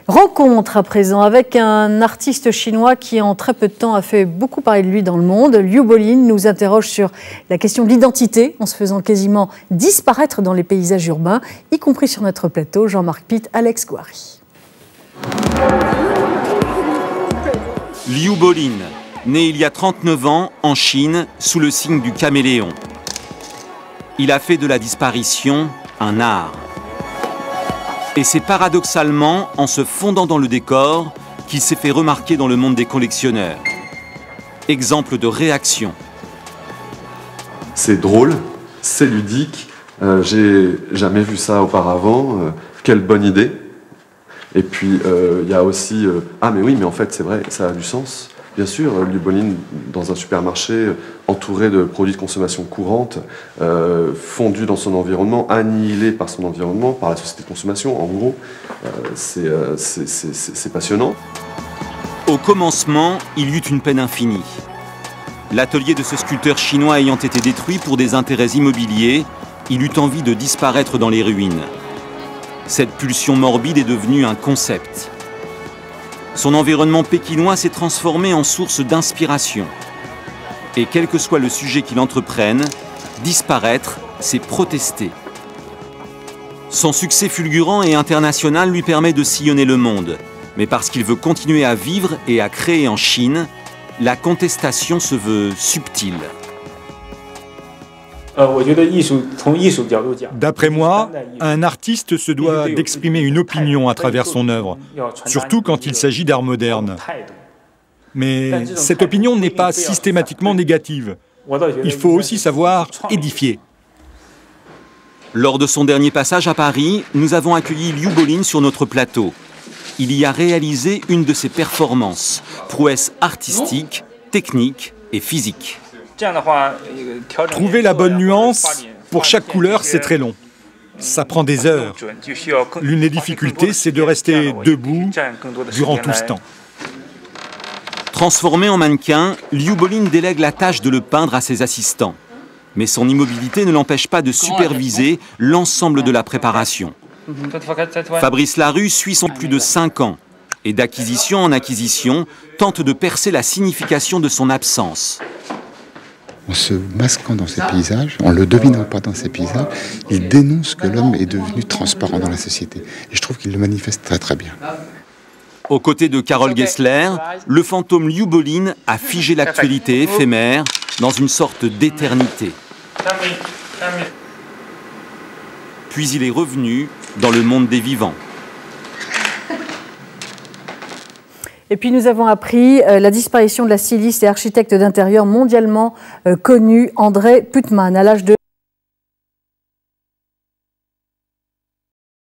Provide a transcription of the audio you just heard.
Rencontre à présent avec un artiste chinois qui en très peu de temps a fait beaucoup parler de lui dans le monde. Liu Bolin nous interroge sur la question de l'identité en se faisant quasiment disparaître dans les paysages urbains, y compris sur notre plateau. Jean-Marc Pitt, Alex Gouary. Liu Bolin, né il y a 39 ans en Chine sous le signe du caméléon. Il a fait de la disparition un art. Et c'est paradoxalement en se fondant dans le décor qu'il s'est fait remarquer dans le monde des collectionneurs. Exemple de réaction. C'est drôle, c'est ludique, j'ai jamais vu ça auparavant, quelle bonne idée. Et puis il y a aussi, ah mais oui, mais en fait c'est vrai, ça a du sens. Bien sûr, Liu Bolin, dans un supermarché, entouré de produits de consommation courante, fondu dans son environnement, annihilé par son environnement, par la société de consommation, en gros, c'est passionnant. Au commencement, il y eut une peine infinie. L'atelier de ce sculpteur chinois ayant été détruit pour des intérêts immobiliers, il eut envie de disparaître dans les ruines. Cette pulsion morbide est devenue un concept. Son environnement pékinois s'est transformé en source d'inspiration. Et quel que soit le sujet qu'il entreprenne, disparaître, c'est protester. Son succès fulgurant et international lui permet de sillonner le monde. Mais parce qu'il veut continuer à vivre et à créer en Chine, la contestation se veut subtile. D'après moi, un artiste se doit d'exprimer une opinion à travers son œuvre, surtout quand il s'agit d'art moderne. Mais cette opinion n'est pas systématiquement négative. Il faut aussi savoir édifier. Lors de son dernier passage à Paris, nous avons accueilli Liu Bolin sur notre plateau. Il y a réalisé une de ses performances, prouesse artistique, technique et physique. Trouver la bonne nuance, pour chaque couleur, c'est très long. Ça prend des heures. L'une des difficultés, c'est de rester debout durant tout ce temps. Transformé en mannequin, Liu Bolin délègue la tâche de le peindre à ses assistants. Mais son immobilité ne l'empêche pas de superviser l'ensemble de la préparation. Fabrice Larue suit son plus de 5 ans et d'acquisition en acquisition tente de percer la signification de son absence. En se masquant dans ces paysages, en le devinant pas dans ces paysages, il dénonce que l'homme est devenu transparent dans la société. Et je trouve qu'il le manifeste très très bien. Aux côtés de Carole Gessler, le fantôme Liu Bolin a figé l'actualité éphémère dans une sorte d'éternité. Puis il est revenu dans le monde des vivants. Et puis nous avons appris la disparition de la styliste et architecte d'intérieur mondialement connue André Putman à l'âge de